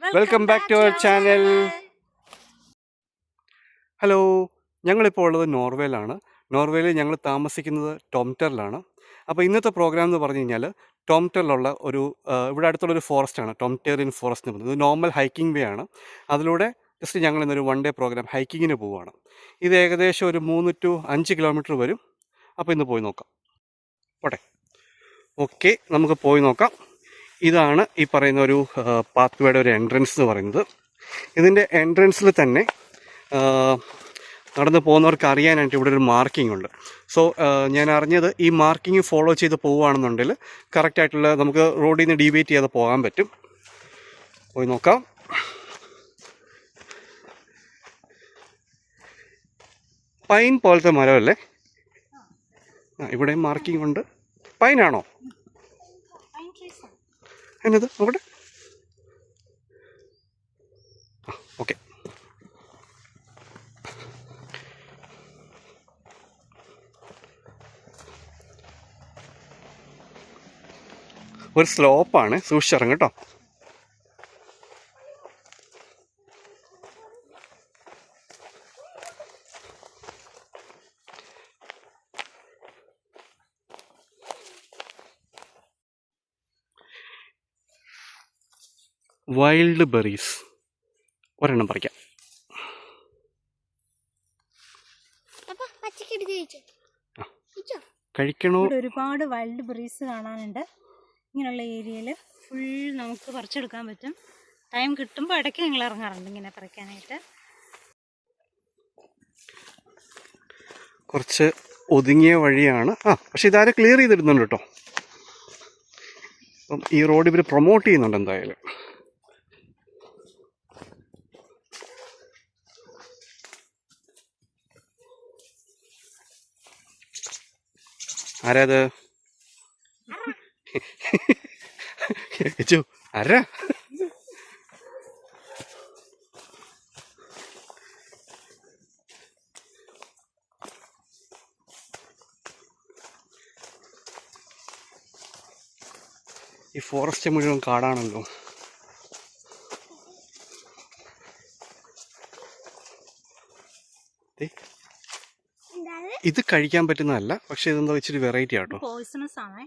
Welcome back to our channel. Hello, ഞങ്ങളിപ്പോൾ ഉള്ളത് നോർവേയിലാണ്. നോർവേയിൽ ഞങ്ങൾ താമസിക്കുന്നത് ടോംറ്ററിലാണ്. അപ്പോൾ ഇന്നത്തെ പ്രോഗ്രാം എന്ന് പറഞ്ഞു കഴിഞ്ഞാൽ ടോംറ്ററിലുള്ള ഇവിടെ അടുത്തുള്ളൊരു ഫോറസ്റ്റാണ് ടോംറ്റേറിയൻ ഫോറസ്റ്റ് എന്ന് പറയുന്നത്. ഇത് നോർമൽ ഹൈക്കിംഗ് വേ ആണ്. അതിലൂടെ ജസ്റ്റ് ഞങ്ങൾ ഇന്നൊരു 1 ഡേ പ്രോഗ്രാം ഹൈക്കിങ്ങിന് പോവുകയാണ്. ഇത് ഏകദേശം ഒരു 3 to 5 കിലോമീറ്റർ വരും. അപ്പോൾ ഇന്ന് പോയി നോക്കാം. പോട്ടെ, ഓക്കെ, നമുക്ക് പോയി നോക്കാം. ഇതാണ് ഈ പറയുന്ന ഒരു പാത്വേയുടെ ഒരു എൻട്രൻസ് എന്ന് പറയുന്നത്. ഇതിൻ്റെ എൻട്രൻസിൽ തന്നെ നടന്ന് പോകുന്നവർക്ക് അറിയാനായിട്ട് ഇവിടെ ഒരു മാർക്കിംഗ് ഉണ്ട്. സോ ഞാൻ അറിഞ്ഞത് ഈ മാർക്കിംഗ് ഫോളോ ചെയ്ത് പോവുകയാണെന്നുണ്ടെങ്കിൽ കറക്റ്റായിട്ടുള്ള നമുക്ക് റോഡിൽ നിന്ന് ഡീവിയേറ്റ് ചെയ്യാതെ പോകാൻ പറ്റും. പോയി നോക്കാം. പൈൻ പോലത്തെ മരമല്ലേ? ഇവിടെയും മാർക്കിംഗ് ഉണ്ട്. പൈനാണോ? എന്നത് നോക്കട്ടെ. ഓക്കെ, ഒരു സ്ലോപ്പാണ്, സൂക്ഷിച്ചിറങ്ങും കേട്ടോ. വൈൽഡ് ബെറീസ് ഒരെണ്ണം പറിക്കാം. കഴിക്കണോ? ഒരുപാട് വൈൽഡ് ബെറീസ് കാണാനുണ്ട്. ഇങ്ങനെയുള്ള ഏരിയയിൽ ഫുൾ നമുക്ക് പറിച്ചെടുക്കാൻ പറ്റും. ടൈം കിട്ടുമ്പോൾ ഇടയ്ക്ക് ഞങ്ങൾ ഇറങ്ങാറുണ്ട് ഇങ്ങനെ പറിക്കാനായിട്ട്. കുറച്ച് ഒതുങ്ങിയ വഴിയാണ്. പക്ഷെ ഇതാരും ക്ലിയർ ചെയ്തിടുന്നുണ്ട് കേട്ടോ. അപ്പം ഈ റോഡ് ഇവർ പ്രൊമോട്ട് ചെയ്യുന്നുണ്ട് എന്തായാലും. ആരാത്? ആരാ? ഈ ഫോറസ്റ്റ് മുഴുവൻ കാടാണല്ലോ. ഇത് കഴിക്കാൻ പറ്റുന്നതല്ല, പക്ഷെ ഇതെന്താ ഇച്ചിരി വെറൈറ്റി ആട്ടോ. പോയിസണസ് ആണേ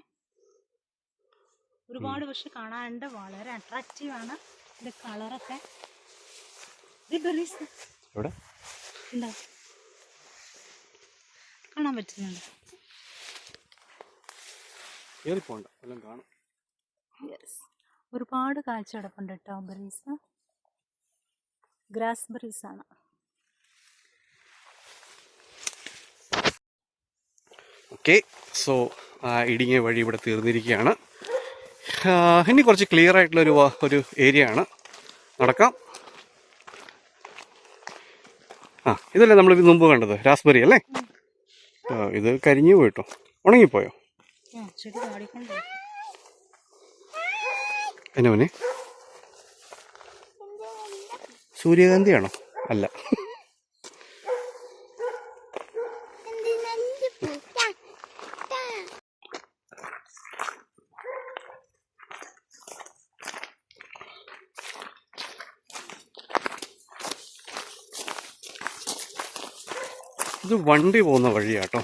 ഒരുപാട്, പക്ഷെ കാണാനുണ്ട്. വളരെ അട്രാക്റ്റീവ് ആണ് ഇതിന്റെ കളറൊക്കെ. കാണാൻ പറ്റുന്നുണ്ട്. ഒരുപാട് കാഴ്ച കിടപ്പുണ്ട് കേട്ടോ. ബെറീസ്, ഗ്രാസ് ബെറീസ് ആണ്. ഓക്കെ, സോ ഇടുങ്ങിയ വഴി ഇവിടെ തീർന്നിരിക്കുകയാണ്. ഇനി കുറച്ച് ക്ലിയർ ആയിട്ടുള്ളൊരു ഏരിയ ആണ്. നടക്കാം. ഇതല്ലേ നമ്മൾ മുമ്പ് കണ്ടത്, രാസ്ബെറി അല്ലേ? ഇത് കരിഞ്ഞു പോയിട്ടോ, ഉണങ്ങിപ്പോയോ? എന്നെ മോനെ, സൂര്യകാന്തിയാണോ? അല്ല. ഇത് വണ്ടി പോകുന്ന വഴിയാട്ടോ.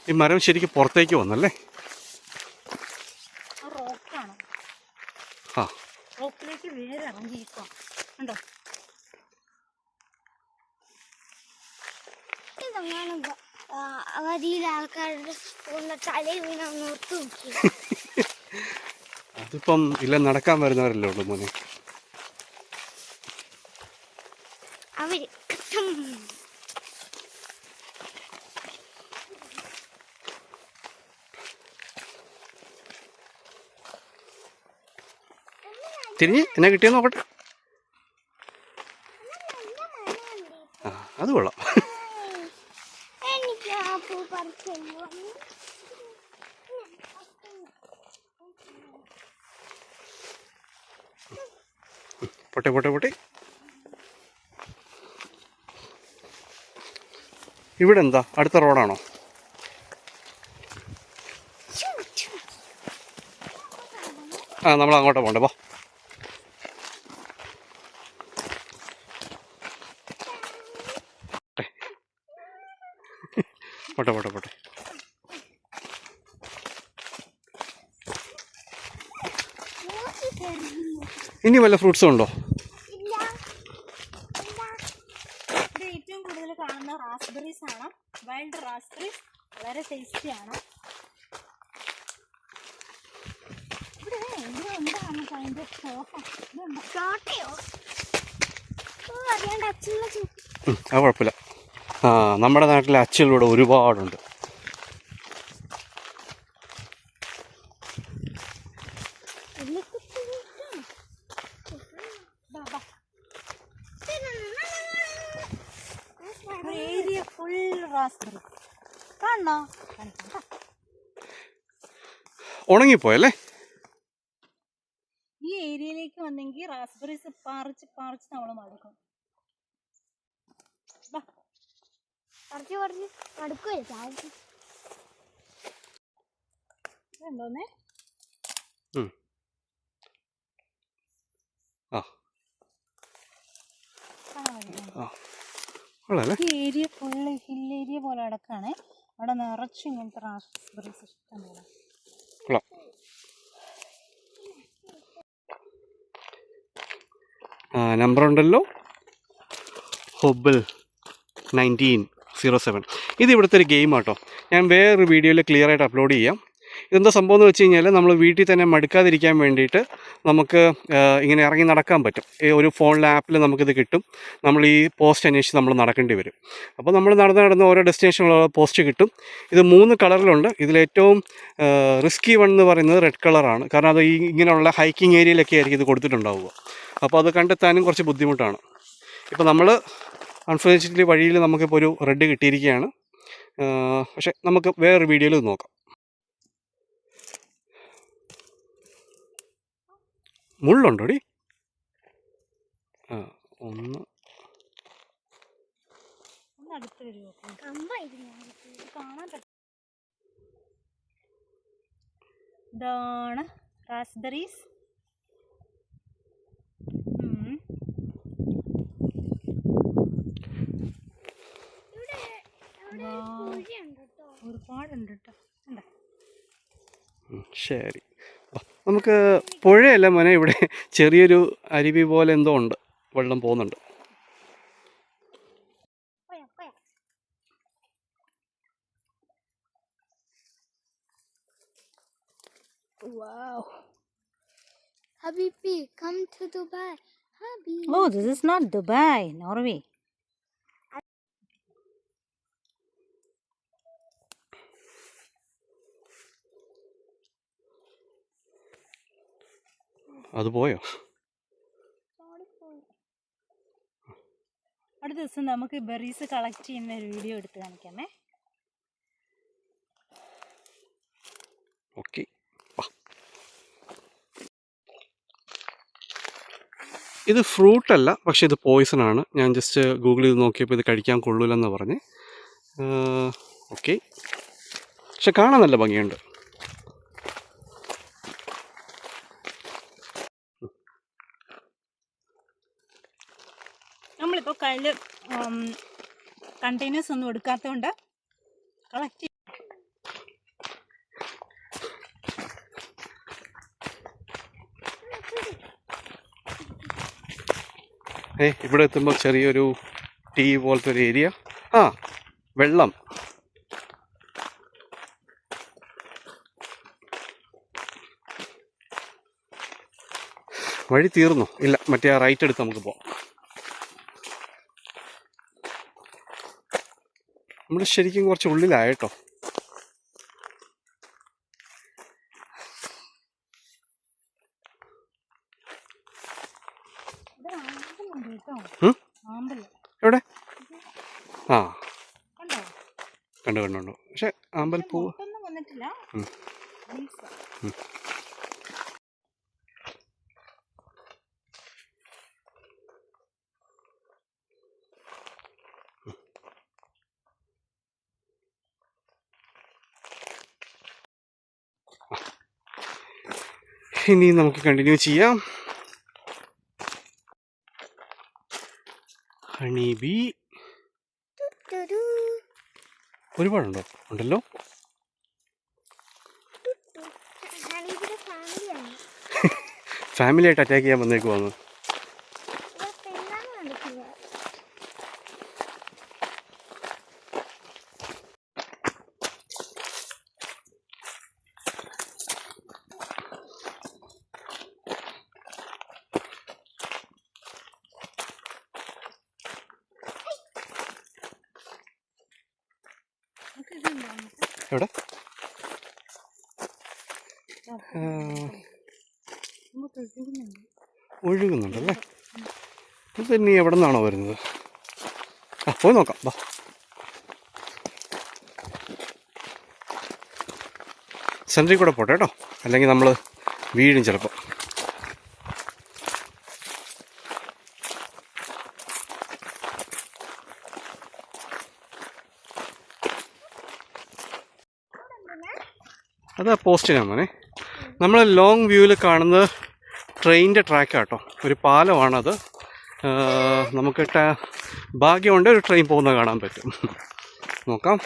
ഈ മരം ശരിക്കും പുറത്തേക്ക് വന്നല്ലേ? റോക്കിലേക്ക് വേറെ ഇറങ്ങിയിരിക്കാം. ഉണ്ടോ? അവധിയിൽ ആൾക്കാരുടെ തലയിൽ വീണ നോർത്തു നോക്കി. അതിപ്പം ഇല്ല, നടക്കാൻ വരുന്നവരല്ലേ ഉള്ളൂ മോനെ. അവര് തിരിഞ്ഞ് എന്നെ കിട്ടിയെന്ന് നോക്കട്ടെ. അത് കൊള്ളാം. പൊട്ടെ പൊട്ടെ പൊട്ടെ. ഇവിടെ എന്താ, അടുത്ത റോഡാണോ? ആ നമ്മൾ അങ്ങോട്ട് പോകണ്ടേ പോ. പോട്ടെ പോട്ടെ പോട്ടെ. ഇനി വല്ല ഫ്രൂട്ട്സും ഉണ്ടോ? ഇവിടെ ഏറ്റവും കൂടുതൽ കാണുന്ന റാസ്ബെറീസ് ആണ്. വൈൽഡ് റാസ്ബെറീസ് വളരെ ടേസ്റ്റിയാണ്. ഇവിടെ എന്താണ് അതിൻ്റെ ചോട്ടയോ? അത് കുഴപ്പമില്ല. ആ നമ്മുടെ നാട്ടിലെ അച്ചുകളിവിടെ ഒരുപാടുണ്ട്. ഏരിയ ഫുൾ റാസ്ബെറി കാണണോ? ഉണങ്ങിപ്പോയല്ലേ? ഈ ഏരിയയിലേക്ക് വന്നെങ്കിൽ റാസ്ബെറീസ് പറിച്ച് പറിച്ച് നമ്മൾ മടുക്കും. എന്തോന്നേ? ഈ ഏരിയ ഫുള്ള് ഹിൽ ഏരിയ പോലെ കിടക്കാണ്. അവിടെ നിറച്ചും ഇങ്ങനത്തെ റാസ്ബെറീസ് ഇഷ്ടം പോലെ. നമ്പർ ഉണ്ടല്ലോ, ഹൊബിൾ 1907. ഇത് ഇവിടുത്തെ ഒരു ഗെയിം ആട്ടോ. ഞാൻ വേറൊരു വീഡിയോയിൽ ക്ലിയർ ആയിട്ട് അപ്ലോഡ് ചെയ്യാം. ഇതെന്താ സംഭവം എന്ന് വെച്ച് കഴിഞ്ഞാൽ നമ്മൾ വീട്ടിൽ തന്നെ മടുക്കാതിരിക്കാൻ വേണ്ടിയിട്ട് നമുക്ക് ഇങ്ങനെ ഇറങ്ങി നടക്കാൻ പറ്റും. ഈ ഒരു ഫോണിലെ ആപ്പിൽ നമുക്കിത് കിട്ടും. നമ്മൾ ഈ പോസ്റ്റ് അന്വേഷിച്ച് നമ്മൾ നടക്കേണ്ടി വരും. അപ്പോൾ നമ്മൾ നടന്ന് ഓരോ ഡെസ്റ്റിനേഷനിലുള്ള പോസ്റ്റ് കിട്ടും. ഇത് 3 കളറിലുണ്ട്. ഇതിലേറ്റവും റിസ്കി വൺ എന്ന് പറയുന്നത് റെഡ് കളറാണ്. കാരണം അത് ഈ ഇങ്ങനെയുള്ള ഹൈക്കിംഗ് ഏരിയയിലൊക്കെ ആയിരിക്കും ഇത് കൊടുത്തിട്ടുണ്ടാവുക. അപ്പോൾ അത് കണ്ടെത്താനും കുറച്ച് ബുദ്ധിമുട്ടാണ്. ഇപ്പോൾ നമ്മൾ അൺഫോർച്യുനേറ്റ്ലി വഴിയിൽ നമുക്കിപ്പോൾ ഒരു റെഡ് കിട്ടിയിരിക്കുകയാണ്. പക്ഷേ നമുക്ക് വേറൊരു വീഡിയോയിൽ നോക്കാം. മുള്ളുണ്ടോടി? ഒന്ന് അടുത്ത് വരുമോ? കാണാൻ പറ്റും. ഇതാണ് റാസ്ബെറീസ്. ഒരുപാടുണ്ട് കേട്ടോ. ശരി, നമുക്ക് പുഴയല്ല മോനെ, ഇവിടെ ചെറിയൊരു അരുവി പോലെ എന്തോ ഉണ്ട്, വെള്ളം പോകുന്നുണ്ട്. Wow. Habibi, come to Dubai. Habibi. Oh, this is not Dubai, Norway. അത് പോയോ? അടുത്ത ദിവസം നമുക്ക് ബെറീസ് കളക്ട് ചെയ്യുന്ന ഒരു വീഡിയോ എടുത്ത് കാണിക്കാമേ. ഓക്കെ. ഇത് ഫ്രൂട്ടല്ല, പക്ഷേ ഇത് പോയ്സണാണ്. ഞാൻ ജസ്റ്റ് ഗൂഗിൾ ചെയ്ത് നോക്കിയപ്പോൾ ഇത് കഴിക്കാൻ കൊള്ളൂലെന്ന് പറഞ്ഞ്. ഓക്കെ, പക്ഷെ കാണാൻ നല്ല ഭംഗിയുണ്ട്. നമ്മളിപ്പോൾ കയ്യിൽ കണ്ടെയ്നേഴ്സ് ഒന്നും എടുക്കാത്തതുകൊണ്ട് കളക്ട് ചെയ്യും. ഇവിടെ എത്തുമ്പോൾ ചെറിയൊരു ടീ പോലത്തെ ഒരു ഏരിയ. വെള്ളം. വഴി തീർന്നോ? ഇല്ല, മറ്റേ ആ റൈറ്റ് എടുത്ത് നമുക്ക് പോവാം. നമ്മൾ ശരിക്കും കുറച്ച് ഉള്ളിലായിട്ടോ. എവിടെ? കണ്ടു. പക്ഷെ ആമ്പൽപ്പൂവ് വന്നിട്ടില്ല. ഇനി നമുക്ക് കണ്ടിന്യൂ ചെയ്യാം. ഹണി ബി ഒരുപാടുണ്ടോ? ഉണ്ടല്ലോ. ഹണിയുടെ ഫാമിലിയാണ്. ഫാമിലി ആയിട്ട് അറ്റാക്ക് ചെയ്യാൻ വന്നേക്കുവാന്ന്. എന്താണ് നടക്കുക? എവിടെ? ഒഴുകുന്നുണ്ടല്ലേ. ഇത് ഇനി എവിടെ നിന്നാണോ വരുന്നത്? പോയി നോക്കാം. വാ. സെൻറ്ററിൽ കൂടെ പോട്ടെ കേട്ടോ, അല്ലെങ്കിൽ നമ്മൾ വീഴും ചിലപ്പോൾ. അതാ പോസ്റ്റിനാണ് മോനെ. നമ്മൾ ലോങ് വ്യൂവിൽ കാണുന്നത് ട്രെയിനിൻ്റെ ട്രാക്കാട്ടോ. ഒരു പാലമാണത്. നമുക്ക് ഭാഗ്യമുണ്ട് ഒരു ട്രെയിൻ പോകുന്നത് കാണാൻ പറ്റും. നോക്കാം.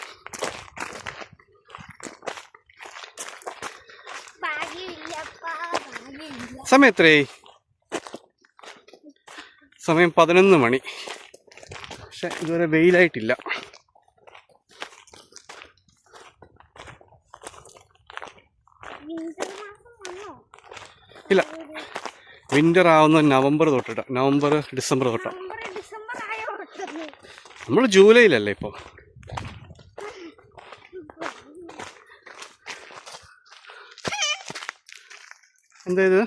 സമയം എത്രയായി? സമയം 11 മണി. പക്ഷെ ഇതുവരെ വെയിലായിട്ടില്ല. ഇല്ല, വിൻ്റർ ആവുന്ന നവംബർ തൊട്ടിട്ടാ. നവംബർ ഡിസംബർ തൊട്ടാ. നമ്മൾ ജൂലൈയിലല്ലേ ഇപ്പോൾ. എന്താ ഇത്?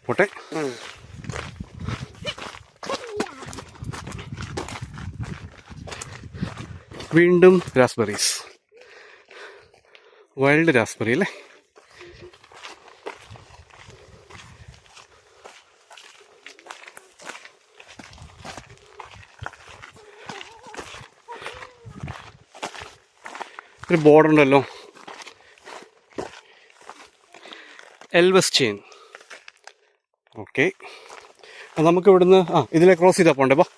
പോട്ടെ. വീണ്ടും രാസ്ബെറീസ്. വൈൽഡ് രാസ്ബെറി അല്ലേ? ഒരു ബോർഡർ ഉണ്ടല്ലോ, എൽവസ് ചെയിൻ. ഓക്കെ, നമുക്ക് ഇവിടുന്ന് ഇതിലെ ക്രോസ് ചെയ്താൽ പോണ്ടേ? വാ.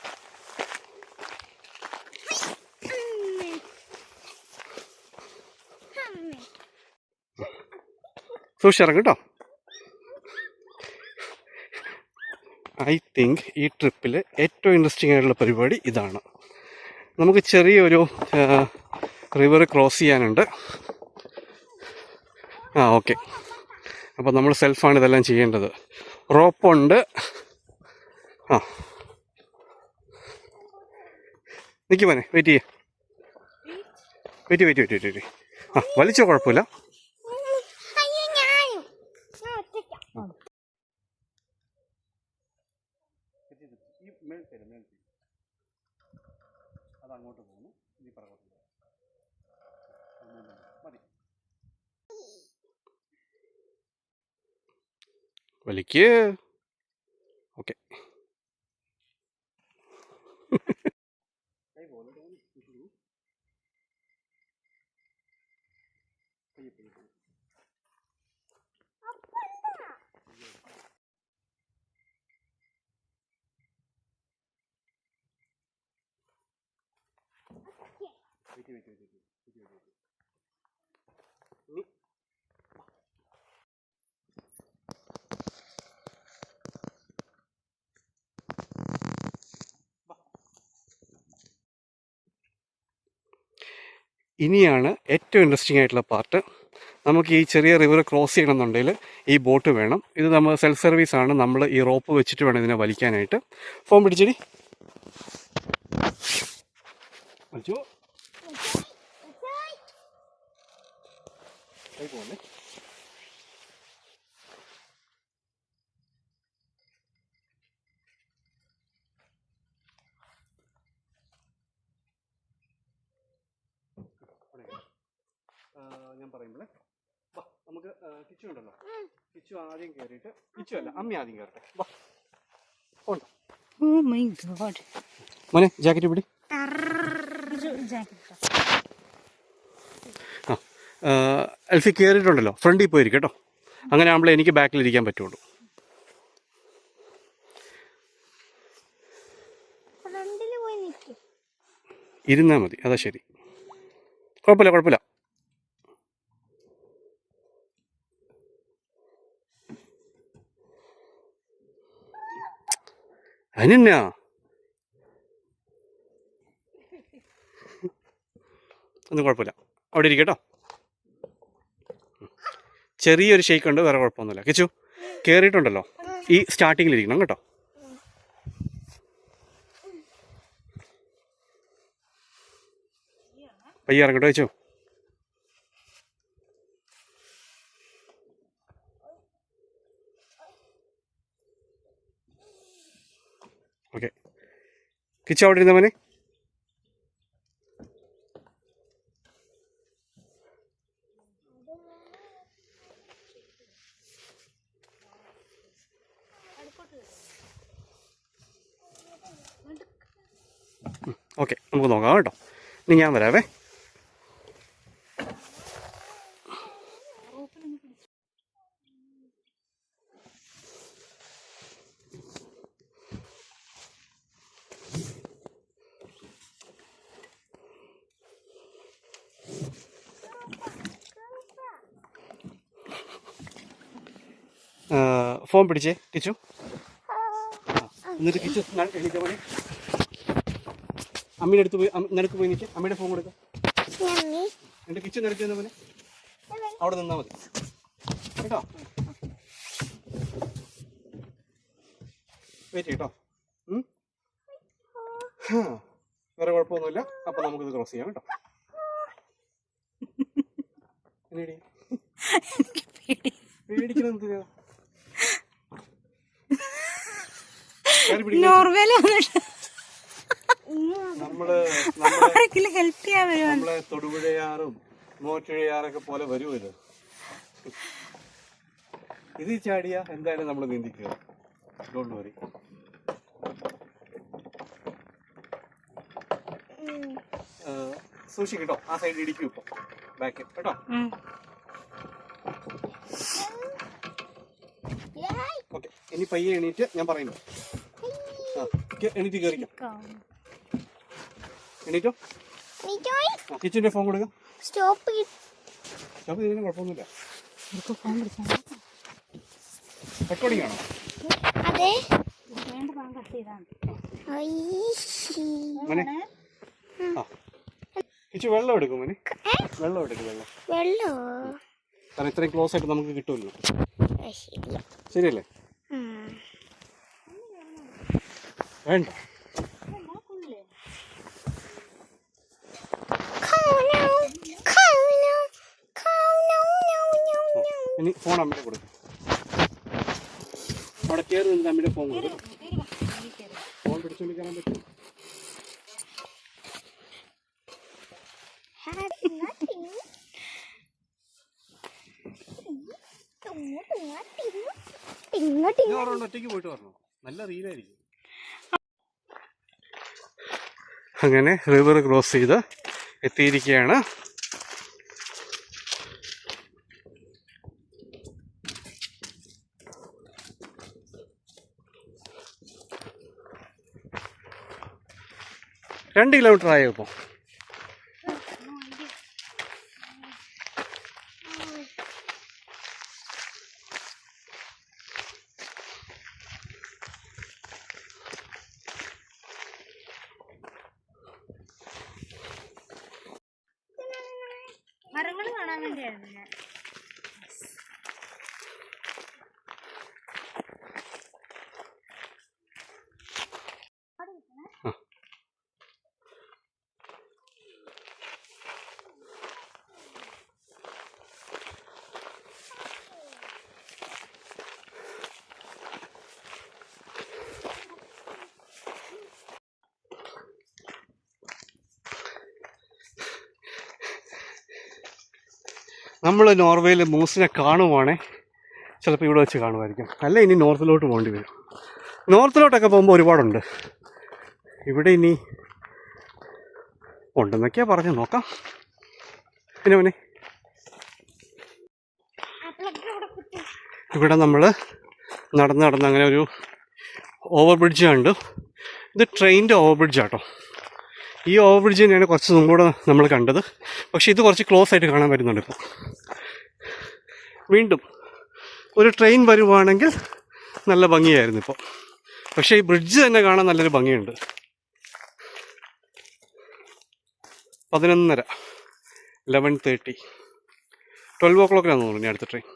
സൂക്ഷിച്ചിറങ്ങും കേട്ടോ. ഐ തിങ്ക് ഈ ട്രിപ്പിൽ ഏറ്റവും ഇൻട്രസ്റ്റിംഗ് ആയിട്ടുള്ള പരിപാടി ഇതാണ്. നമുക്ക് ചെറിയൊരു റിവർ ക്രോസ് ചെയ്യാനുണ്ട്. ഓക്കെ. അപ്പോൾ നമ്മൾ സെൽഫാണ് ഇതെല്ലാം ചെയ്യേണ്ടത്. റോപ്പുണ്ട്. നിൽക്കും മോനെ, വെയിറ്റ് ചെയ്യേ. വെയിറ്റ്. വലിച്ചോ, കുഴപ്പമില്ല. അതങ്ങോട്ട് പോകുന്നു, ഇനി പറകോട്ട് മതി. വലിക്ക്. ഓക്കെ. ഇനിയാണ് ഏറ്റവും ഇൻട്രസ്റ്റിംഗ് ആയിട്ടുള്ള പാർട്ട്. നമുക്ക് ഈ ചെറിയ റിവർ ക്രോസ് ചെയ്യണമെന്നുണ്ടെങ്കിൽ ഈ ബോട്ട് വേണം. ഇത് നമ്മൾ സെൽഫ് സർവീസ് ആണ്. നമ്മൾ ഈ റോപ്പ് വെച്ചിട്ട് വേണം ഇതിനെ വലിക്കാനായിട്ട്. ഫോൺ പിടിച്ചിടി. വലിച്ചോ. പോകുന്നേ. ഞാൻ പറയുമ്പോഴേ വാ, നമുക്ക് കിച്ചു ഉണ്ടല്ലോ, കിച്ചു ആദ്യം കയറിയിട്ട്, കിച്ചു അല്ല അമ്മ ആദ്യം കയറട്ടെ. വാ, പോണ്ട. Oh my god. മോനെ ജാക്കറ്റ് പിടി. ജാക്കറ്റ്. എൽഫി കയറിയിട്ടുണ്ടല്ലോ, ഫ്രണ്ടിൽ പോയിരിക്കും കേട്ടോ. അങ്ങനെ ആകുമ്പോൾ എനിക്ക് ബാക്കിലിരിക്കാൻ പറ്റുള്ളൂ. ഫ്രണ്ടിൽ പോയി നിൽക്കും. ഇരുന്നാൽ മതി, അതാ ശരി. കുഴപ്പമില്ല കുഴപ്പമില്ല. അതിനെന്നാ ഒന്നും കുഴപ്പമില്ല, അവിടെ ഇരിക്കും കേട്ടോ. ചെറിയൊരു ഷെയ്ക്ക് ഉണ്ട്, വേറെ കുഴപ്പമൊന്നുമില്ല. കിച്ചു കയറിയിട്ടുണ്ടല്ലോ, ഈ സ്റ്റാർട്ടിങ്ങിലിരിക്കണം കേട്ടോ. പയ്യെ ഇറങ്ങട്ടോ കിച്ചു. ഓക്കെ, കിച്ചു അവിടെ ഇരുന്ന മോനെ. ഓക്കെ, നമുക്ക് നോക്കാം കേട്ടോ. ഇനി ഞാൻ വരാവേ. ഫോൺ പിടിച്ചേ കിച്ചു. എന്നിട്ട് കിച്ചു എണീക്കാൻ പോലെ അമ്മയുടെ അടുത്ത് പോയി നിനക്ക് പോയി നിൽക്കുക. അമ്മയുടെ ഫോൺ കൊടുക്കുക. എൻ്റെ കിച്ചു നിനക്ക് തന്നെ പോലെ അവിടെ നിന്നാൽ മതി കേട്ടോ. വെയിറ്റ് കേട്ടോ. വേറെ കുഴപ്പമൊന്നുമില്ല. അപ്പം നമുക്കിത് ക്രോസ് ചെയ്യാം കേട്ടോ. പേടിക്കണം. നോർവേയിൽ വന്നിട്ട് നമ്മളെ ഹെൽപ്പ് ചെയ്യാൻ വരുവാണ്. നമ്മളെ തൊടുപുഴയാറും മോറ്റുഴയാറൊക്കെ പോലെ വരും ഇത്. ഇത് ചാടിയ എന്തായാലും നമ്മൾ നീന്തിക്കുക. Don't worry. സൂക്ഷിക്കും കേട്ടോ, ആ സൈഡ് ഇടിക്കും ഇപ്പൊ ബാക്ക് കേട്ടോ. ഓക്കെ, ഇനി പയ്യെ എണീറ്റ് ഞാൻ പറയുന്നു. എണീറ്റ് കയറിക്കോ. എണീറ്റോ. കിച്ചന്റെ ഫോൺ കൊടുക്കാം. സ്റ്റോപ്പ് ചെയ്തതിന് കുഴപ്പമൊന്നുമില്ല. റെക്കോർഡിംഗ് ആണോ? അതെ. മോനെ ആ കിച്ചു വെള്ളം എടുക്കും മോനെ. വെള്ളം എടുക്കും. വെള്ളം കാരണം ഇത്രയും ക്ലോസ് ആയിട്ട് നമുക്ക് കിട്ടുമല്ലോ. ശരിയല്ലേ? വേണ്ട. ഇനി ഫോൺ അമ്മയുടെ കൊടുക്കും. അവിടെ കയറി നിന്ന് അമ്മയുടെ ഫോൺ കൊടുക്കും. ഫോൺ പിടിച്ചുകൊണ്ട് കയറാൻ പറ്റും. ഒറ്റയ്ക്ക് പോയിട്ട് വരണോ? നല്ല റീലായിരിക്കും. അങ്ങനെ റിവർ ക്രോസ് ചെയ്ത് എത്തിയിരിക്കുകയാണ്. രണ്ട് കിലോമീറ്റർ ആയോ ഇപ്പോൾ? മരങ്ങൾ കാണാൻ വേണ്ടിയായിരുന്നു ഞാൻ. നമ്മൾ നോർവേയിൽ മൂസിനെ കാണുവാണേ ചിലപ്പോൾ ഇവിടെ വെച്ച് കാണുമായിരിക്കും. അല്ല ഇനി നോർത്തിലോട്ട് പോകേണ്ടി വരും. നോർത്തിലോട്ടൊക്കെ പോകുമ്പോൾ ഒരുപാടുണ്ട്. ഇവിടെ ഇനി ഉണ്ടെന്നൊക്കെയാണ് പറഞ്ഞ് നോക്കാം. പിന്നെ മോനെ ഇവിടെ നമ്മൾ നടന്ന് അങ്ങനെ ഒരു ഓവർ ബ്രിഡ്ജ് കണ്ടു. ഇത് ട്രെയിനിൻ്റെ ഓവർ ബ്രിഡ്ജാട്ടോ. ഈ ഓവർ ബ്രിഡ്ജ് തന്നെയാണ് കുറച്ച് മുമ്പൂടെ നമ്മൾ കണ്ടത്. പക്ഷേ ഇത് കുറച്ച് ക്ലോസ് ആയിട്ട് കാണാൻ പറ്റുന്നുണ്ട് ഇപ്പോൾ. വീണ്ടും ഒരു ട്രെയിൻ വരുവാണെങ്കിൽ നല്ല ഭംഗിയായിരുന്നു ഇപ്പോൾ. പക്ഷേ ഈ ബ്രിഡ്ജ് തന്നെ കാണാൻ നല്ലൊരു ഭംഗിയുണ്ട്. 11:30, 11:30, 12 o'clock തോന്നുന്നു ഇനി അടുത്ത ട്രെയിൻ.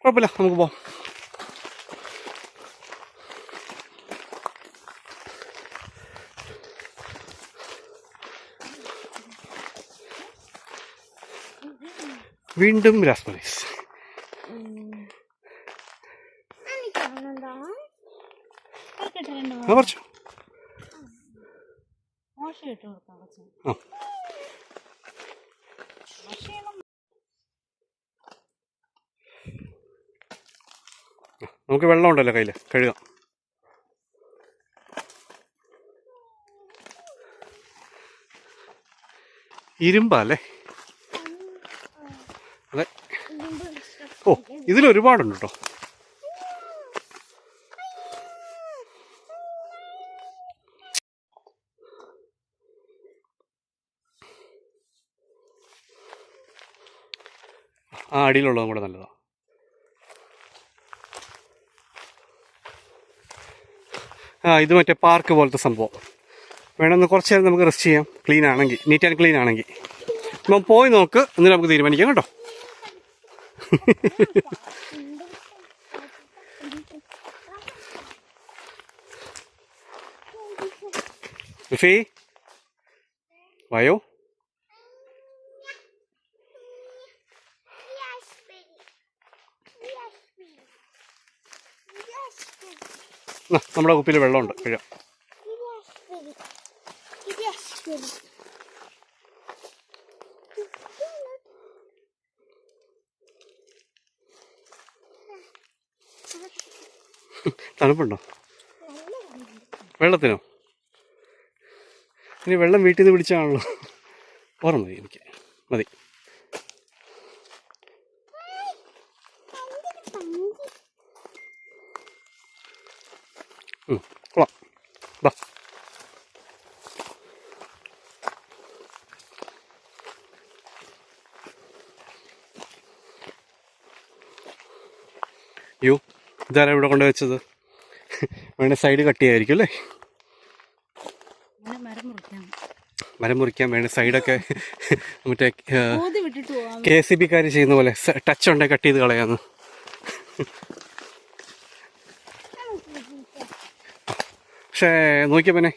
കുഴപ്പമില്ല, നമുക്ക് പോവാം. വീണ്ടും രാസ്ബെറീസ്. കുറച്ചു ആ നമുക്ക് വെള്ളം ഉണ്ടല്ലോ കയ്യിൽ, കഴുകാം. ഇരുമ്പല്ലേ? അതെ. ഓ, ഇതിലൊരുപാടുണ്ട് കേട്ടോ. ആ അടിയിലുള്ളതും കൂടെ നല്ലതാണ്. ഇത് മറ്റേ പാർക്ക് പോലത്തെ സംഭവം. വേണമെന്ന് കുറച്ച് നേരം നമുക്ക് റെസ്റ്റ് ചെയ്യാം, ക്ലീൻ ആണെങ്കിൽ, നീറ്റ് ആൻഡ് ക്ലീൻ ആണെങ്കിൽ. അപ്പം പോയി നോക്ക്, എന്നിട്ട് നമുക്ക് തീരുമാനിക്കാം കേട്ടോ. ഫീ വായോ. നമ്മുടെ കുപ്പിയിൽ വെള്ളമുണ്ട്, കഴിയാം. തണുപ്പുണ്ടോ വെള്ളത്തിനോ? ഇനി വെള്ളം വീട്ടിൽ നിന്ന് പിടിച്ചാണല്ലോ. ഓർമ്മ മതി, എനിക്ക് മതി. കൊള്ളാം, ബാ. യോ, ഇതാരാ ഇവിടെ കൊണ്ട് വെച്ചത്? വേണേ സൈഡ് കട്ട് ചെയ്യായിരിക്കും അല്ലേ? മരം മുറിക്കാൻ വേണ്ട സൈഡൊക്കെ മറ്റേ KCB-ക്കാർ ചെയ്യുന്ന പോലെ ടച്ച് ഉണ്ടെങ്കിൽ കട്ട് ചെയ്ത് കളയാന്ന്. പക്ഷേ നോക്കിയ പിന്നെ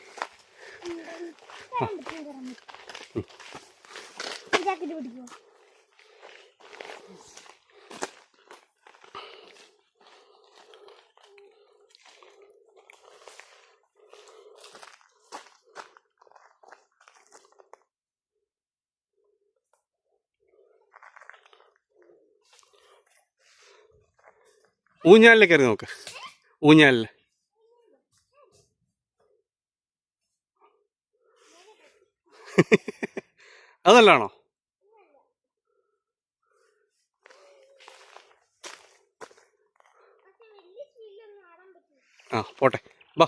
ഊഞ്ഞാലിൽ കയറി നോക്ക്. ഊഞ്ഞാലിൽ അതല്ലാണോ? ആ പോട്ടെ, ബാ.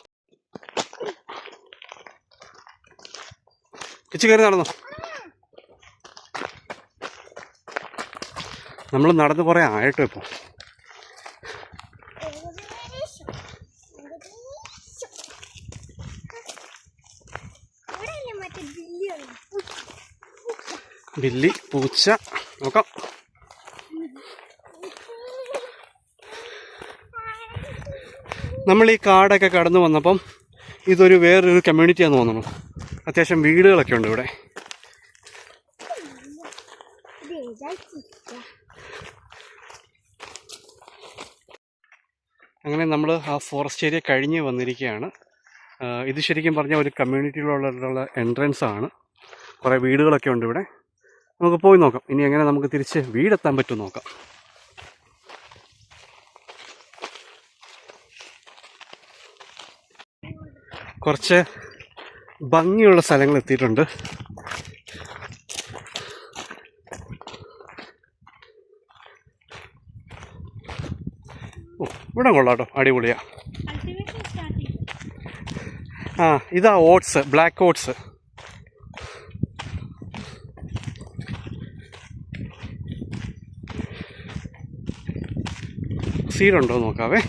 കിച്ചു കയറി നടന്നോ. നമ്മൾ നടന്ന് കുറേ ആയിട്ടോ ഇപ്പോൾ. ബില്ലി, പൂച്ച, നോക്കാം. നമ്മൾ ഈ കാടൊക്കെ കടന്നു വന്നപ്പം ഇതൊരു വേറൊരു കമ്മ്യൂണിറ്റിയാന്ന് തോന്നുന്നു. അത്യാവശ്യം വീടുകളൊക്കെ ഉണ്ട് ഇവിടെ. അങ്ങനെ നമ്മൾ ആ ഫോറസ്റ്റ് ഏരിയ കഴിഞ്ഞ് വന്നിരിക്കുകയാണ്. ഇത് ശരിക്കും പറഞ്ഞാൽ ഒരു കമ്മ്യൂണിറ്റിയിലുള്ള എൻട്രൻസ് ആണ്. കുറേ വീടുകളൊക്കെ ഉണ്ട് ഇവിടെ. നമുക്ക് പോയി നോക്കാം ഇനി എങ്ങനെ നമുക്ക് തിരിച്ച് വീടെത്താൻ പറ്റും നോക്കാം. കുറച്ച് ഭംഗിയുള്ള സ്ഥലങ്ങൾ എത്തിയിട്ടുണ്ട്. ഇവിടെ കൊള്ളാം കേട്ടോ, അടിപൊളിയാ. കൾട്ടിവേഷൻ സ്റ്റാർട്ട് ചെയ്തു. ആ ഇതാ ഓട്സ്, ബ്ലാക്ക് ഓട്സ്. സീഡുണ്ടോ നോക്കാവേ.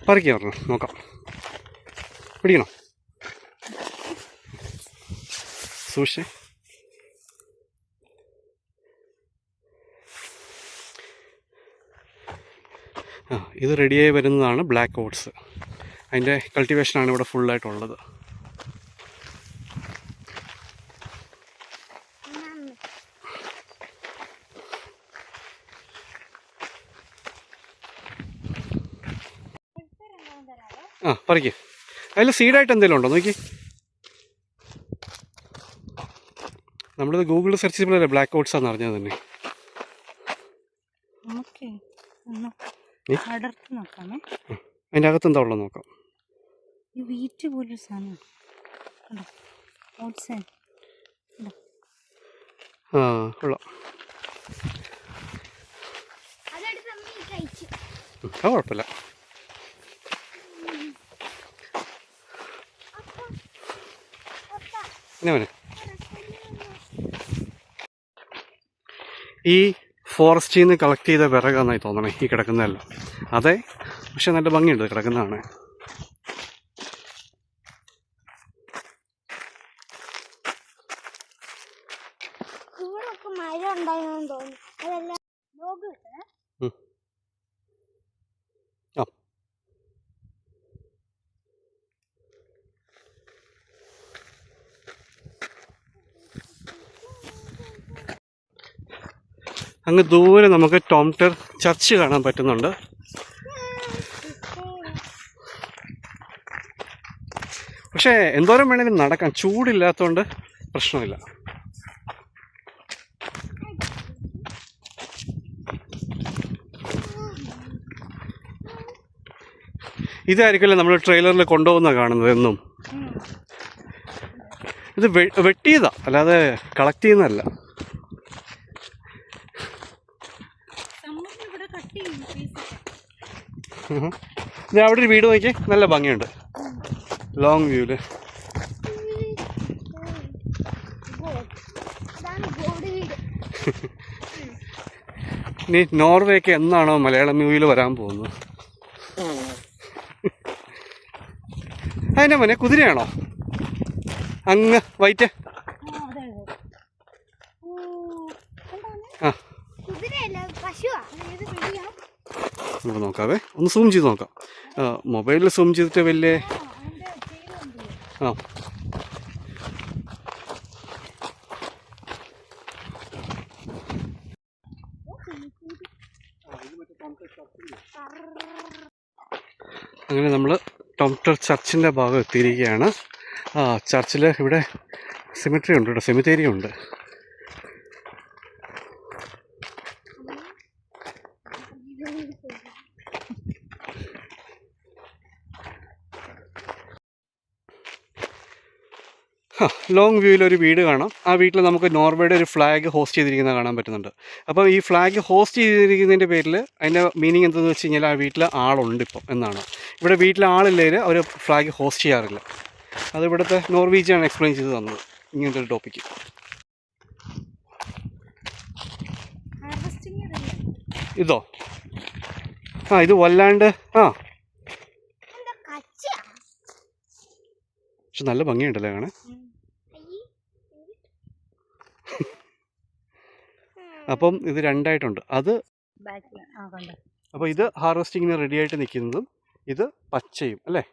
പറിക്കാൻ പറഞ്ഞു, നോക്കാം. പിടിക്കണോ? സൂക്ഷിച്ചേ. ആ ഇത് റെഡിയായി വരുന്നതാണ് ബ്ലാക്ക് ഓട്സ്. അതിൻ്റെ കൾട്ടിവേഷനാണ് ഇവിടെ ഫുള്ളായിട്ടുള്ളത്. ആ പറിക്ക്. അതിൽ സീഡായിട്ട് എന്തെങ്കിലും ഉണ്ടോ നോക്കി. നമ്മളിത് ഗൂഗിളിൽ സെർച്ച് ചെയ്തപ്പോഴല്ലേ ബ്ലാക്ക് ഓട്സ് ആണെന്ന് അറിഞ്ഞത് തന്നെ. ഓക്കെ, അടർത്തി നോക്കാമേ. അതിൻ്റെ അകത്ത് എന്താ ഉള്ളത് നോക്കാം. ഈ വീറ്റ് പോലൊരു സാധനം കണ്ടോ, ഓട്സ്. ആ കൊള്ളാം. അത് കുഴപ്പമില്ല. പിന്നെ ഈ ഫോറസ്റ്റിൽ നിന്ന് കളക്ട് ചെയ്ത വിറകാന്നായി തോന്നണേ ഈ കിടക്കുന്നതല്ലോ. അതെ, പക്ഷെ നല്ല ഭംഗിയുണ്ട് കിടക്കുന്നതാണ്. മഴ ഉണ്ടായെന്ന് തോന്നുന്നു. അതെല്ലാം അങ്ങ് ദൂരെ നമുക്ക് ടോംറ്റർ ചർച്ച് കാണാൻ പറ്റുന്നുണ്ട്. പക്ഷേ എന്തോരം വേണമെങ്കിലും നടക്കാം, ചൂടില്ലാത്തതുകൊണ്ട് പ്രശ്നമില്ല. ഇതായിരിക്കുമല്ലോ നമ്മൾ ട്രെയിലറിൽ കൊണ്ടുപോകുന്ന കാണുന്നത് എന്നും. ഇത് വെട്ടിയതാ, അല്ലാതെ കളക്ട് ചെയ്യുന്നതല്ല. ഇത് അവിടെ ഒരു വീട് നോക്കിയേ, നല്ല ഭംഗിയുണ്ട് ലോങ് വ്യൂല്. ഇനി നോർവേക്ക് എന്നാണോ മലയാളം മൂവിയിൽ വരാൻ പോകുന്നത്? അതിൻ്റെ മോനെ കുതിരയാണോ അങ്ങ് വൈറ്റ്? ആ നമുക്ക് നോക്കാവേ, ഒന്ന് സൂം ചെയ്ത് നോക്കാം. മൊബൈലിൽ സൂം ചെയ്തിട്ട് വലിയ ആ അങ്ങനെ നമ്മൾ ടോംറ്റർ ചർച്ചിൻ്റെ ഭാഗം എത്തിയിരിക്കുകയാണ്. ചർച്ചിൽ ഇവിടെ സെമിട്രി ഉണ്ട് കേട്ടോ, സെമിത്തേരി ഉണ്ട്. ലോങ് വ്യൂവിലൊരു വീട് കാണാം. ആ വീട്ടിൽ നമുക്ക് നോർവേയുടെ ഒരു ഫ്ലാഗ് ഹോസ്റ്റ് ചെയ്തിരിക്കുന്നത് കാണാൻ പറ്റുന്നുണ്ട്. അപ്പോൾ ഈ ഫ്ലാഗ് ഹോസ്റ്റ് ചെയ്തിരിക്കുന്നതിൻ്റെ പേരിൽ അതിൻ്റെ മീനിങ് എന്തെന്ന് വെച്ച് കഴിഞ്ഞാൽ ആ വീട്ടിൽ ആളുണ്ട് ഇപ്പം എന്നാണ്. ഇവിടെ വീട്ടിൽ ആളില്ലെങ്കിൽ അവർ ഫ്ലാഗ് ഹോസ്റ്റ് ചെയ്യാറില്ല. അത് ഇവിടുത്തെ നോർവീജിയാണ് എക്സ്പ്ലെയിൻ ചെയ്ത് തന്നത് ഇങ്ങനത്തെ ഒരു ടോപ്പിക്ക്. ഇതോ? ഇത് വല്ലാണ്ട് പക്ഷെ നല്ല ഭംഗിയുണ്ടല്ലേ കാണാൻ. അപ്പം ഇത് രണ്ടായിട്ടുണ്ട്. അത് അപ്പോൾ ഇത് ഹാർവെസ്റ്റിങ്ങിന് റെഡി ആയിട്ട് നിൽക്കുന്നതും ഇത് പച്ചയും അല്ലേ.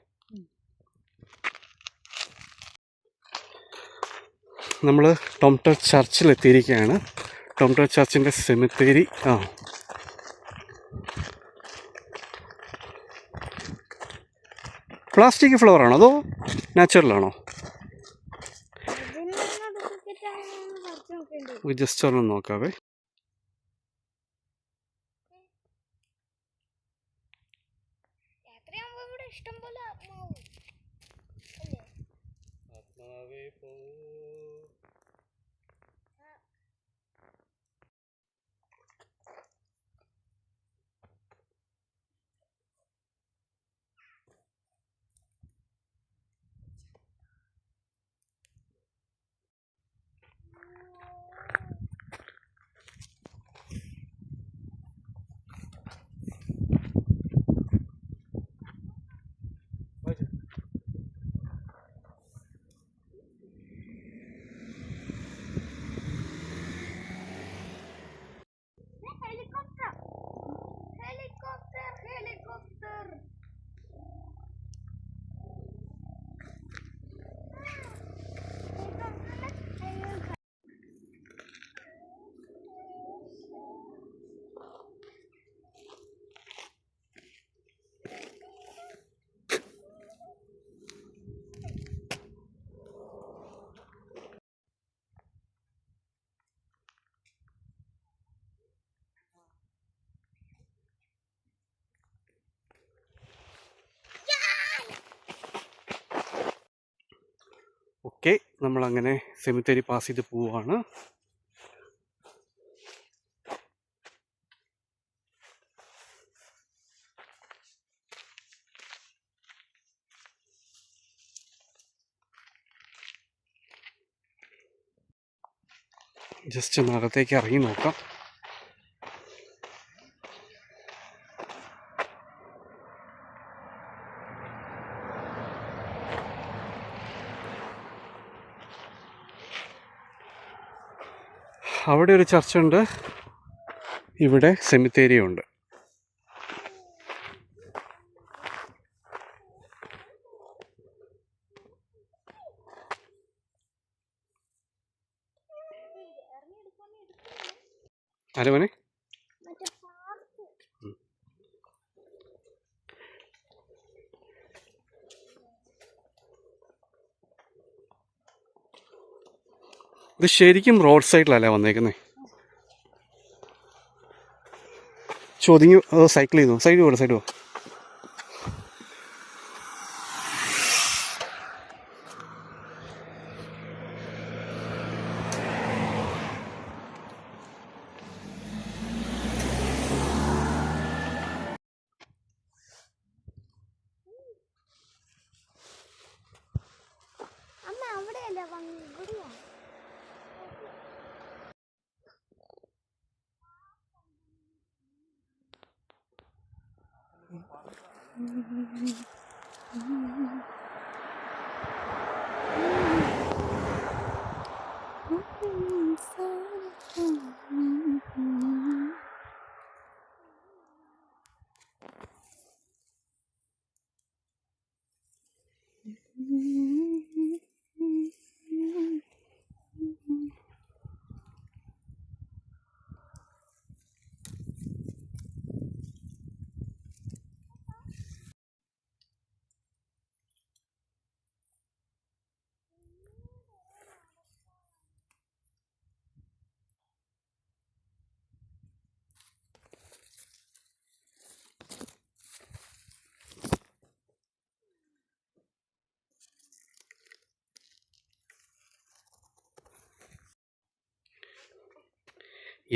നമ്മൾ ടോംറ്റർ ചർച്ചിലെത്തിയിരിക്കുകയാണ്. ടോംറ്റർ ചർച്ചിൻ്റെ സെമിത്തേരി. പ്ലാസ്റ്റിക് ഫ്ലവർ ആണോ അതോ നാച്ചുറലാണോ? ജസ്റ്റ് ഒന്ന് നോക്കാവേ. നമ്മളങ്ങനെ സെമിത്തേരി പാസ് ചെയ്ത് പോവുകയാണ്. ജസ്റ്റ് ഒന്ന് അകത്തേക്ക് ഇറങ്ങി നോക്കാം. അവിടെ ഒരു ചർച്ചുണ്ട്, ഇവിടെ സെമിത്തേരിയും ഉണ്ട്. അരമനെ ഇത് ശരിക്കും റോഡ് സൈഡിലല്ലേ വന്നേക്കുന്നേ. ചോദിങ്ങി സൈക്കിൾ ചെയ്തു. സൈഡ് പോട്ടെ, സൈഡ് പോ. അമ്മ അവിടെയല്ല വന്നു ഇവിടെയാ.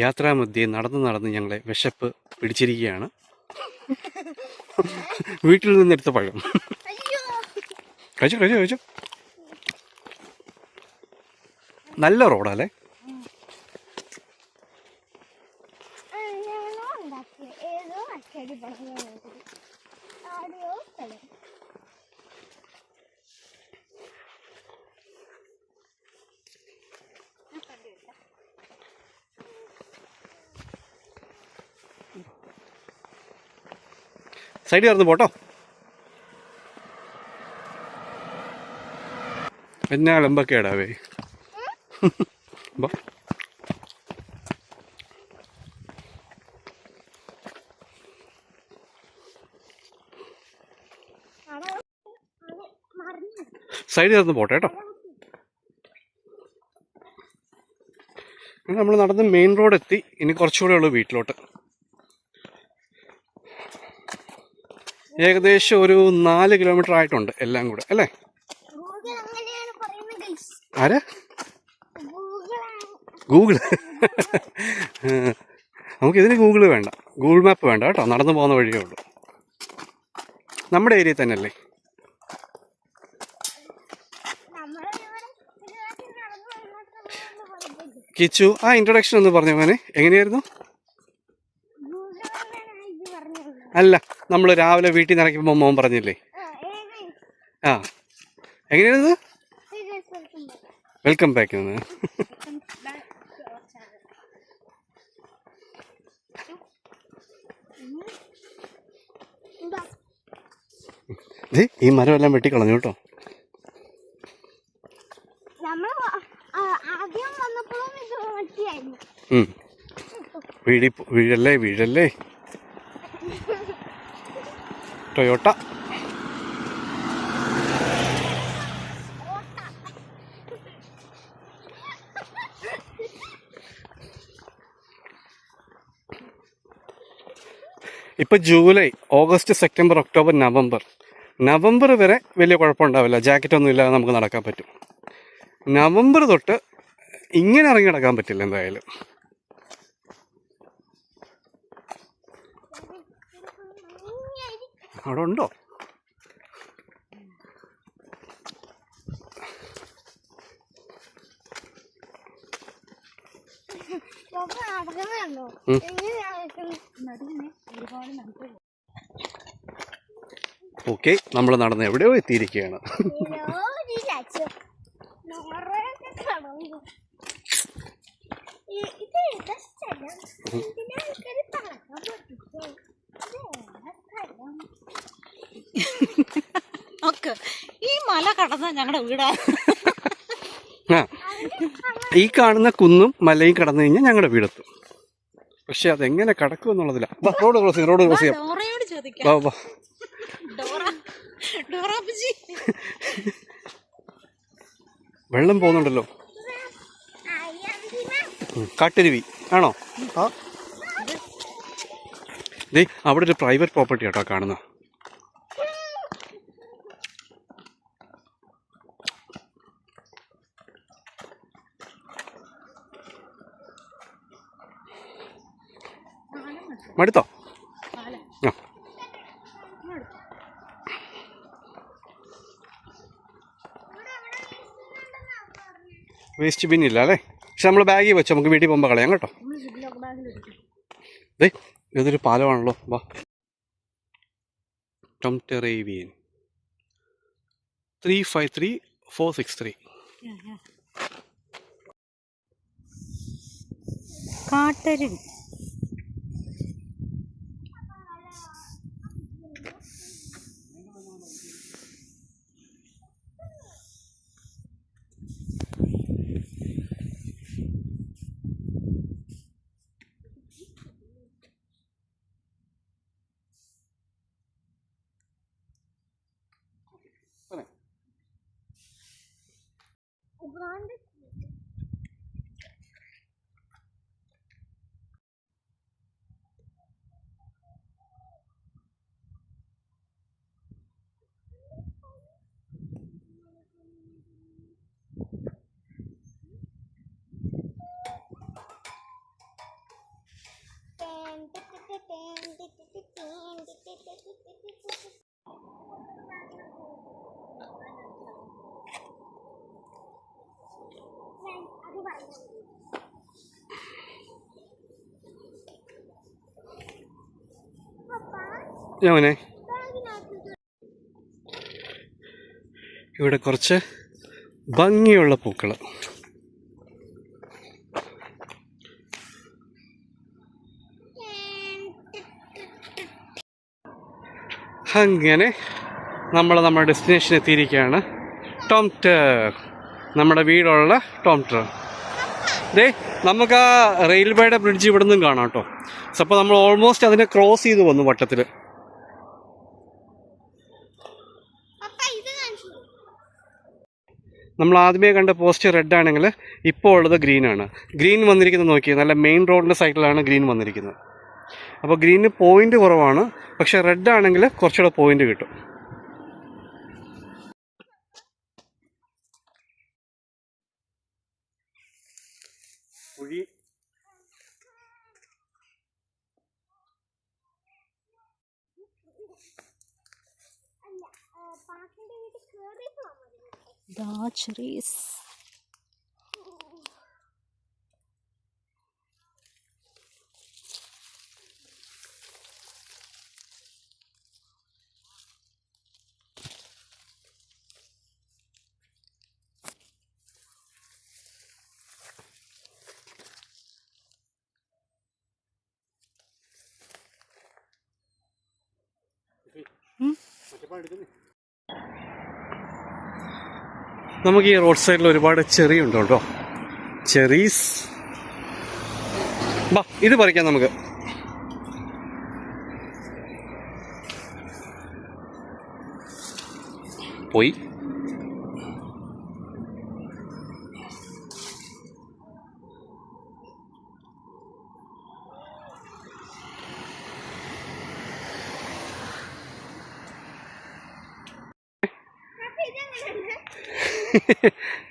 യാത്രാമധ്യേ നടന്ന് ഞങ്ങളെ വിശപ്പ് പിടിച്ചിരിക്കുകയാണ്. വീട്ടിൽ നിന്നെടുത്ത പഴം കഴിച്ചു. നല്ല റോഡല്ലേ. ഞാനോ ഉണ്ടാക്കിയ ഏതോ അച്ചടി പറഞ്ഞു ആരെയോ സ്ഥലം. സൈഡിൽ ഇറന്ന് പോട്ടോ. എന്നാ അലമ്പൊക്കെയാടാവേ. സൈഡിൽ ഇറന്ന് പോട്ടെ കേട്ടോ. നമ്മൾ നടന്ന് മെയിൻ റോഡ് എത്തി. ഇനി കുറച്ചുകൂടെ ഉള്ളൂ വീട്ടിലോട്ട്. ഏകദേശം ഒരു 4 കിലോമീറ്റർ ആയിട്ടുണ്ട് എല്ലാം കൂടെ അല്ലേ. ആരാ? ഗൂഗിൾ. നമുക്കിതിന് ഗൂഗിൾ വേണ്ട, ഗൂഗിൾ മാപ്പ് വേണ്ട കേട്ടോ. നടന്നു പോകുന്ന വഴിയേ ഉള്ളൂ. നമ്മുടെ ഏരിയയിൽ തന്നെ അല്ലേ. കിച്ചു ആ ഇൻട്രൊഡക്ഷൻ ഒന്ന് പറഞ്ഞു മോനെ, എങ്ങനെയായിരുന്നു? അല്ല, നമ്മൾ രാവിലെ വീട്ടിൽ നിന്ന് ഇറങ്ങിയപ്പോൾ മോൻ പറഞ്ഞില്ലേ. ആ എങ്ങനെയായിരുന്നു? Welcome back. ഈ മരം എല്ലാം വെട്ടിക്കളഞ്ഞു കേട്ടോ. വീഴല്ലേ. ടൊയോട്ട. ഇപ്പൊ July, August, September, October, November വരെ വലിയ കുഴപ്പമുണ്ടാവില്ല. ജാക്കറ്റ് ഒന്നും ഇല്ലാതെ നമുക്ക് നടക്കാൻ പറ്റും. നവംബർ തൊട്ട് ഇങ്ങനെ ഇറങ്ങി നടക്കാൻ പറ്റില്ല എന്തായാലും. അവിടെ ഉണ്ടോ? ഉം. ഓക്കെ, നമ്മൾ നടന്ന് എവിടെയോ എത്തിയിരിക്കുകയാണ്. നോക്ക്, ഈ മല കടന്ന ഞങ്ങളുടെ വീടാ. ആ, ഈ കാണുന്ന കുന്നും മലയും കടന്നു കഴിഞ്ഞാൽ ഞങ്ങളുടെ വീടെത്തും. പക്ഷെ അതെങ്ങനെ കടക്കും എന്നുള്ളതില്ല. റോഡ് ക്രോസ് ചെയ്യാം, റോഡ് ക്രോസ് ചെയ്യാം. ഡോറയോട് ചോദിക്കാം. വാ വാ. ഡോറ ബുജി. വെള്ളം പോകുന്നുണ്ടല്ലോ. കാട്ടരുവി ആണോ? ആ, ദേ അവിടെ ഒരു പ്രൈവറ്റ് പ്രോപ്പർട്ടി കേട്ടോ കാണുന്ന. മടുത്തോ? ആ, വേസ്റ്റ് ബിന്നില്ല അല്ലേ? പക്ഷെ നമ്മൾ ബാഗിൽ വെച്ചോ, നമുക്ക് വീട്ടിൽ പോകുമ്പോൾ കളയാം കേട്ടോ. ദേ ഇതൊരു പാലമാണല്ലോ. വാ. ടൊംറ്ററേവിയൻ 353463. കാട്ടരുവി. ഞാനെ ഇവിടെ കുറച്ച് ഭംഗിയുള്ള പൂക്കൾ. അങ്ങനെ നമ്മുടെ ഡെസ്റ്റിനേഷൻ എത്തിയിരിക്കുകയാണ്. ടോംറ്റർ, നമ്മുടെ വീടുള്ള ടോംറ്റർ. ദേ നമുക്ക് ആ റെയിൽവേയുടെ ബ്രിഡ്ജ് ഇവിടെ നിന്നും കാണാം കേട്ടോ. അപ്പോൾ നമ്മൾ ഓൾമോസ്റ്റ് അതിനെ ക്രോസ് ചെയ്ത് വന്നു വട്ടത്തിൽ. നമ്മൾ ആദ്യമേ കണ്ട പോസ്റ്റ് റെഡ് ആണെങ്കിൽ ഇപ്പോൾ ഉള്ളത് ഗ്രീനാണ്. ഗ്രീൻ വന്നിരിക്കുന്നത് നോക്കിയാൽ നല്ല മെയിൻ റോഡിൻ്റെ സൈഡിലാണ് ഗ്രീൻ വന്നിരിക്കുന്നത്. അപ്പോൾ ഗ്രീനിന് പോയിൻ്റ് കുറവാണ്, പക്ഷേ റെഡ് ആണെങ്കിൽ കുറച്ചുകൂടെ പോയിൻ്റ് കിട്ടും. കുഴി cherries. നമുക്ക് ഈ റോഡ് സൈഡിൽ ഒരുപാട് ചെറി ഉണ്ട് കേട്ടോ. ചെറീസ്. ബാ, ഇത് പറിക്കാം നമുക്ക്. പോയി.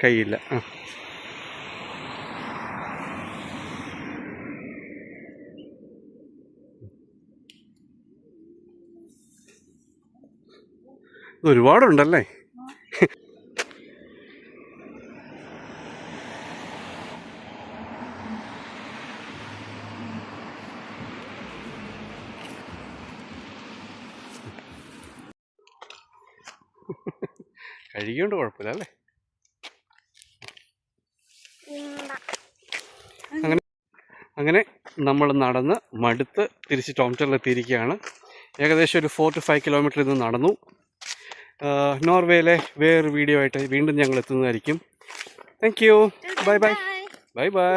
കയ്യില്ല. ആ ഒരുപാടുണ്ടല്ലേ? കഴുകിയോണ്ട് കുഴപ്പമില്ല അല്ലേ? അങ്ങനെ നമ്മൾ നടന്ന് മടുത്ത് തിരിച്ച് ടോംറ്ററിലെത്തിയിരിക്കുകയാണ്. ഏകദേശം ഒരു 4 to 5 കിലോമീറ്റർ ഇന്ന് നടന്നു. നോർവേയിലെ വേറൊരു വീഡിയോ ആയിട്ട് വീണ്ടും ഞങ്ങൾ എത്തുന്നതായിരിക്കും. Thank you. Bye bye. Bye by.